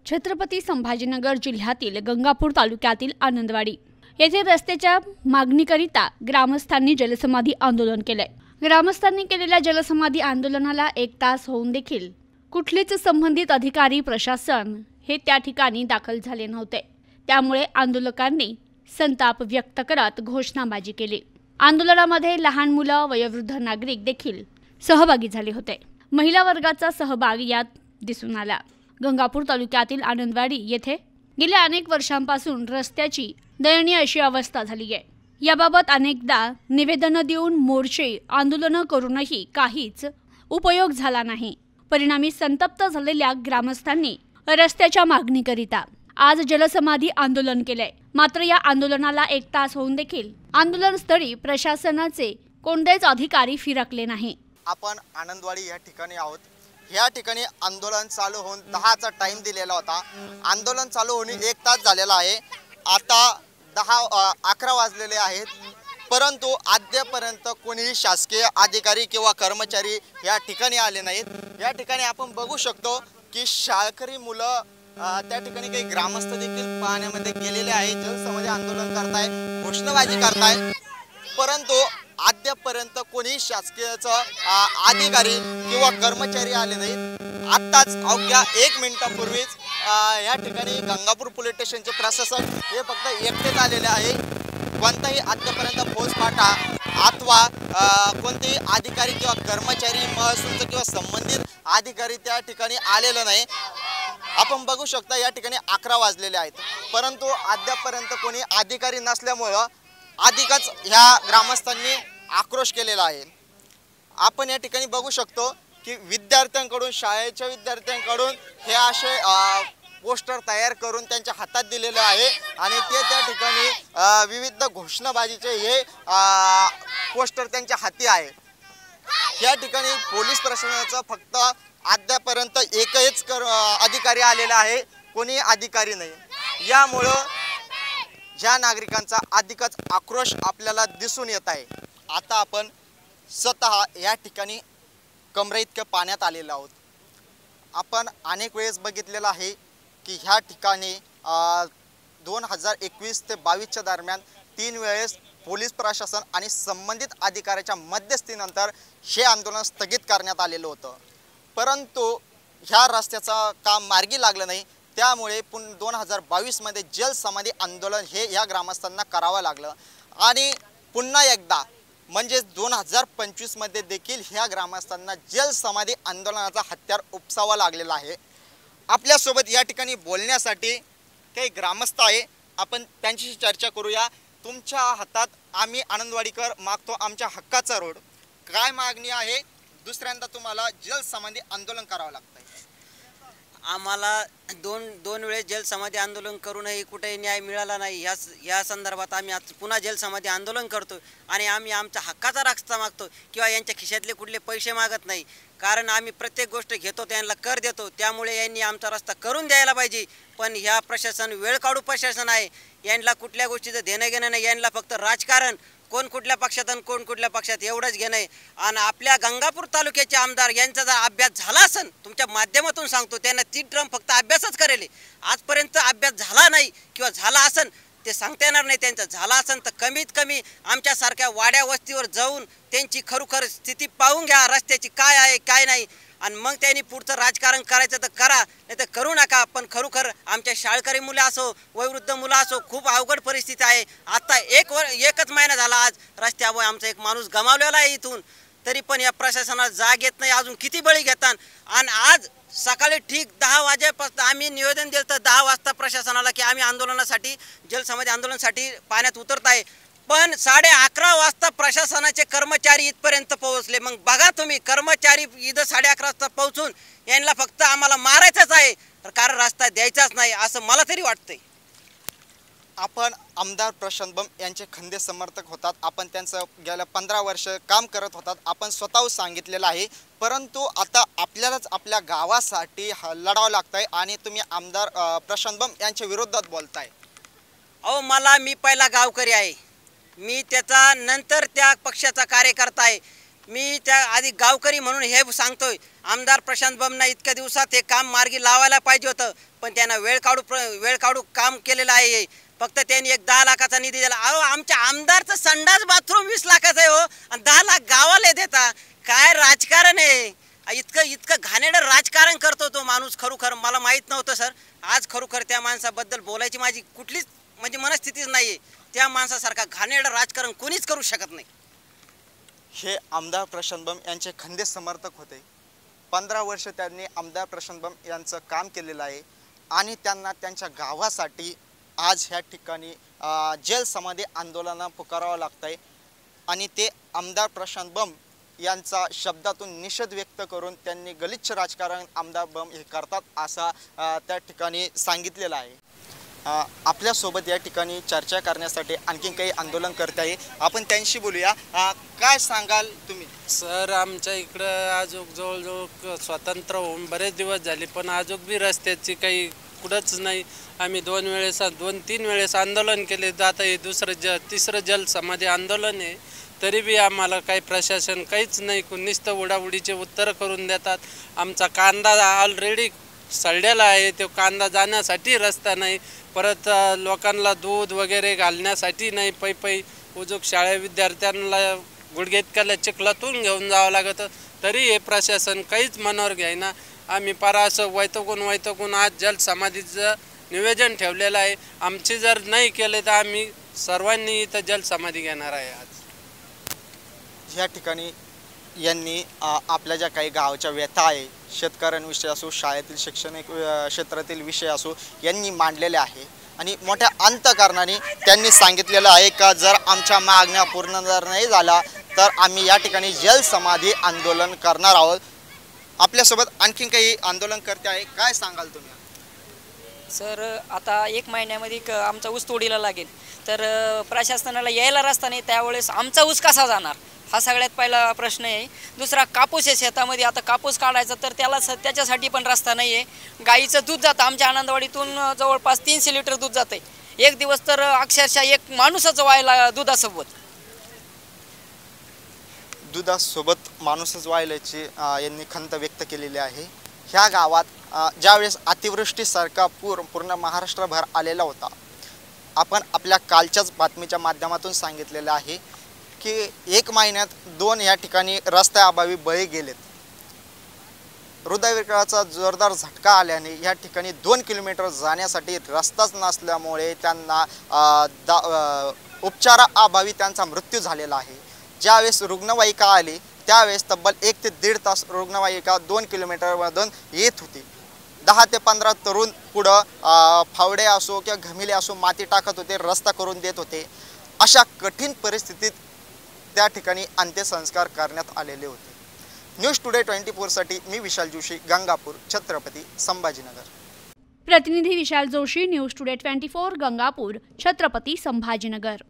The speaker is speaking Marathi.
छत्रपती संभाजीनगर जिल्ह्यातील गंगापूर तालुक्यातील आनंदवाडी येथे रस्त्याच्या मागणीकरिता ग्रामस्थांनी जलसमाधी आंदोलन केले। ग्रामस्थांनी केलेल्या जलसमाधी आंदोलनाला 1 तास होऊन देखील कुठलेच संबंधित अधिकारी प्रशासन हे त्या ठिकाणी दाखल झाले नव्हते। त्यामुळे आंदोलकांनी संताप व्यक्त करत घोषणाबाजी केली। आंदोलनामध्ये लहान मुलं, वयोवृद्ध नागरिक देखील सहभागी झाले होते। महिला वर्गाचा सहभाग यात दिसून आला। गंगापूर तालुक्यातील आनंदवाडी येथे गेल्या अनेक वर्षांपासून रस्त्याची दयनीय अशी अवस्था झाली आहे। याबाबत अनेकदा निवेदन देऊन मोर्चे आंदोलन करूनही काहीच उपयोग झाला नाही। परिणामी संतप्त झालेल्या ग्रामस्थांनी रस्त्याच्या मागणीकरिता आज जलसमाधी आंदोलन केले। मात्र या आंदोलनाला 1 तास होऊन देखील आंदोलनस्थळी प्रशासनाचे कोणतेच अधिकारी फिरकले नाही। आपण आनंदवाडी या ठिकाणी आहोत। या ठिकाणी आंदोलन चालू होऊन 10चा टाइम दिलेला होता। आंदोलन चालू होऊन 1 तास झालेला आहे। आता 11 वाजलेले आहेत, परंतु अद्यापर्यंत कोणीही शासकीय अधिकारी किंवा कर्मचारी या ठिकाणी आले नाहीत। या ठिकाणी आपण बघू शकतो की शाळकरी मुलं त्या ठिकाणी काही ग्रामस्थ देखील पाहण्यामध्ये गेलेले आहेत, जलसमाधी आंदोलन करताय, घोषणाबाजी करताय, परंतु अद्यापर्यंत कोणी शासकीयचा अधिकारी किंवा कर्मचारी आले नाहीत। आत्ताच अवघ्या 1 मिनिटापूर्वीच या ठिकाणी गंगापूर पोलीस स्टेशनचे प्रशासन हे फक्त एकटेच आलेले आहे। कोणताही आत्तापर्यंत फौजफाटा अथवा कोणतेही अधिकारी किंवा कर्मचारी, महसूलचे किंवा संबंधित अधिकारी त्या ठिकाणी आलेले नाही। आपण बघू शकता या ठिकाणी 11 वाजलेले आहेत, परंतु अद्यापर्यंत कोणी अधिकारी नसल्यामुळे अधिकच ह्या ग्रामस्थांनी आक्रोश केलेला आहे। आपण या ठिकाणी बघू शकतो की विद्यार्थ्यांकडून, शाळेच्या विद्यार्थ्यांकडून हे असे पोस्टर तयार करून त्यांच्या हातात दिलेले आहे आणि ते त्या ठिकाणी विविध घोषणाबाजीचे हे पोस्टर त्यांच्या हाती आहे। या ठिकाणी पोलीस प्रशासनाचा फक्त अद्यापर्यंत एकच अधिकारी आलेला आहे, कोणी अधिकारी नाही। यामुळं ज्या नागरिकांचा अधिकच आक्रोश आपल्याला दिसून येत आहे। आता आपण स्वतः या ठिकाणी कमरे इतक्या पाण्यात आलेलो आहोत। आपण अनेक वेळेस बघितलेलं आहे की ह्या ठिकाणी 2021 ते 22च्या दरम्यान 3 वेळेस पोलीस प्रशासन आणि संबंधित अधिकाऱ्याच्या मध्यस्थीनंतर हे आंदोलन स्थगित करण्यात आलेलं होतं, परंतु ह्या रस्त्याचं काम मार्गी लागलं नाही। त्यामुळे 2022 मध्ये जलसमाधी आंदोलन हे या ग्रामस्थांना करावं लागलं आणि पुन्हा एकदा म्हणजे 2025 मध्ये देखील ह्या ग्रामस्थांना जलसमाधी आंदोलनाचा हत्यार उपसावा लागलेला आहे। आपल्यासोबत या ठिकाणी बोलण्यासाठी काही ग्रामस्थ आहे, आपण त्यांच्याशी चर्चा करूया। तुमच्या हातात आम्ही आनंदवाडीकर मागतो आमच्या हक्काचा रोड, काय मागणी आहे? दुसऱ्यांदा तुम्हाला जलसमाधी आंदोलन करावं लागतंय। आम्हाला दोन वेळेस जलसमाधी आंदोलन करूनही कुठेही न्याय मिळाला नाही। या संदर्भात आम्ही आज पुन्हा जलसमाधी आंदोलन करतो आणि आम्ही आमच्या हक्काचा रस्ता मागतो किंवा यांच्या खिशातले कुठले पैसे मागत नाही। कारण आम्ही प्रत्येक गोष्ट घेतो, त्यांना कर देतो, त्यामुळे यांनी आमचा रस्ता करून द्यायला पाहिजे। पण ह्या प्रशासन वेळकाढू प्रशासन आहे, यांना कुठल्या गोष्टीचं देणं घेणं नाही। यांना फक्त राजकारण, कोण कुठल्या पक्षात आणि कोण कुठल्या पक्षात एवढंच घेणं आहे। आणि आपल्या गंगापूर तालुक्याचे आमदार यांचा जर अभ्यास झाला असेल, तुमच्या माध्यमातून सांगतो, त्यांना 3 टर्म फक्त अभ्यासच करेल, आजपर्यंत अभ्यास झाला नाही किंवा झाला असेल ते सांगता येणार नाही। त्यांचा झाला असेल तर कमीत कमी आमच्यासारख्या वाड्या वस्तीवर जाऊन त्यांची खरोखर स्थिती पाहून घ्या, रस्त्याची काय आहे काय नाही, आणि मग त्यांनी पुढचं राजकारण करायचं तर करा, नाही तर करू नका। पण खरोखर आमच्या शाळकरी मुलं असो, वयोवृद्ध मुलं असो, खूप अवघड परिस्थिती आहे। आता 1च महिना झाला आज रस्त्यावर आमचा एक माणूस गमावलेला आहे इथून, तरी पण या प्रशासनाला जाग येत नाही। अजून किती बळी घेतात? आणि आज सकाळी ठीक 10 वाजेपासून आम्ही निवेदन दिलं तर 10 वाजता प्रशासनाला की आम्ही आंदोलनासाठी, जलसमाधी आंदोलनासाठी पाण्यात उतरत आहे, पण 11:30 वाजता प्रशासनाचे कर्मचारी इथपर्यंत पोहोचले। मग बघा तुम्ही, कर्मचारी इथं 11:30 वाजता पोहोचून यांना फक्त आम्हाला मारायचंच आहे, कारण रस्ता द्यायचाच नाही असं मला तरी वाटतंय। आपण आमदार प्रशांत बंब यांचे खंदे समर्थक होतात, आपण त्यांचं गेल्या 15 वर्ष काम करत होतात, आपण स्वतः सांगितलेलं आहे, परंतु आता आपल्यालाच आपल्या गावासाठी लढावं लागतंय आणि तुम्ही आमदार प्रशांत बंब यांच्या विरोधात बोलताय। अहो, मी पहिला गावकरी आहे, मी त्याचा नंतर त्या पक्षाचा कार्यकर्ता आहे। मी त्या आधी गावकरी म्हणून हे सांगतोय, आमदार प्रशांत बमना इतक्या दिवसात हे काम मार्गी लावायला पाहिजे होतं, पण त्यांना वेळ काढू काम केलेलं आहे. फक्त त्यांनी एक 10 लाखाचा निधी दिला. अहो, आमच्या आमदारचं संडास बाथरूम 20 लाखाचं आहे हो, आणि 10 लाख गावाला देता. काय राजकारण आहे? इतकं घाणेरडं राजकारण करतो तो माणूस. खरोखर मला माहीत नव्हतं सर. आज खरोखर त्या माणसाबद्दल बोलायची माझी कुठलीच म्हणजे मनस्थितीच नाही आहे. त्या माणसासारखा घाणेरडं राजकारण कोणीच करू शकत नाही. हे आमदार प्रशांत बम यांचे खंदे समर्थक होते. 15 वर्ष त्यांनी आमदार प्रशांत बम यांचं काम केलेलं आहे आणि त्यांना त्यांच्या गावासाठी आज ह्या ठिकाणी जल समाधी आंदोलन पुकारावं लागतं आहे. आणि ते आमदार प्रशांत बम यांचा शब्दातून निषेध व्यक्त करून त्यांनी गलिच्छ राजकारण आमदार बम हे करतात असा त्या ठिकाणी सांगितलेलं आहे. आपल्यासोबत या ठिकाणी चर्चा करण्यासाठी आणखी काही आंदोलनकर्ते आहे, आपण त्यांशी बोलूया. काय सांगाल तुम्ही? सर, आमच्या इकडं आजूक जवळजवळ स्वतंत्र होऊन बरेच दिवस झाले, पण आजूक बी रस्त्याची काही कुठंच नाही. आम्ही 2-3 वेळेस आंदोलन केले. आता हे तिसरं जल समाधी आंदोलन आहे, तरी बी आम्हाला काही प्रशासन काहीच नाही. नुसतं उडाउडीचे उत्तर करून देतात. आमचा कांदा ऑलरेडी सडलेला आहे, तो कांदा जाण्यासाठी रस्ता नाही. परत लोकांना दूध वगैरे घालण्यासाठी नाही. पै उजूक शाळे विद्यार्थ्यांना गुडघेतक्याला चिखलातून घेऊन जावं लागतं, तरी हे प्रशासन काहीच मनावर घ्यायना. आम्ही पारा असं वैतकून आज जल समाधीचं निवेदन ठेवलेलं आहे. आमची जर नाही केले तर आम्ही सर्वांनी इथं जल समाधी घेणार आहे. आज या ठिकाणी यांनी आपल्या ज्या काही गावाच्या व्यथा आहे, शेतकऱ्यांविषयी असो, शाळेतील शैक्षणिक क्षेत्रातील विषय असो, यांनी मांडलेले आहे. आणि मोठ्या अंतःकरणाने त्यांनी सांगितलेलं आहे का जर आमच्या मागण्या पूर्ण जर नाही झाला तर आम्ही या ठिकाणी जल समाधी आंदोलन करणार आहोत. आपल्यासोबत आणखीन काही आंदोलनकर्ते आहे, काय सांगाल तुम्ही? सर, आता 1 महिन्यामध्ये आमचा ऊस तोडीला लागेल, तर प्रशासनाला यायला रस्ता नाही. त्यावेळेस आमचा ऊस कसा जाणार हा सगळ्यात पहिला प्रश्न आहे. दुसरा, कापूस आहे शेतामध्ये. आता कापूस काढायचा तर त्याच्यासाठी पण रस्ता नाही आहे. गाईचं दूध जातं आमच्या आनंदवाडीतून जवळपास 300 लिटर दूध जातं आहे. एक दिवस तर अक्षरशः एक माणूसच व्हायला दुधासोबत माणूसच व्हायल्याची यांनी खंत व्यक्त केलेली आहे. ह्या गावात ज्यावेळेस अतिवृष्टीसारखा पूर्ण महाराष्ट्रभर आलेला होता, आपण आपल्या कालच्याच बातमीच्या माध्यमातून सांगितलेलं आहे की 1 महिन्यात 2 या ठिकाणी रस्त्याअभावी बळी गेलेत. हृदयविकाराचा जोरदार झटका आल्याने या ठिकाणी 2 किलोमीटर जाण्यासाठी रस्ताच नसल्यामुळे त्यांना उपचाराअभावी त्यांचा मृत्यू झालेला आहे. ज्यावेळेस रुग्णवाहिका आली त्यावेळेस तब्बल 1 ते 1.5 तास रुग्णवाहिका 2 किलोमीटरमधून येत होती. 10 ते 15 तरुण पुढं फावडे असो किंवा घमिले असो माती टाकत होते, रस्ता करून देत होते. अशा कठीण परिस्थितीत त्या ठिकाणी अंत्यसंस्कार करण्यात आलेले होते. न्यूज टुडे 24साठी मी विशाल जोशी, गंगापूर, छत्रपती संभाजीनगर. प्रतिनिधी विशाल जोशी, न्यूज टुडे 24, गंगापूर, छत्रपती संभाजीनगर.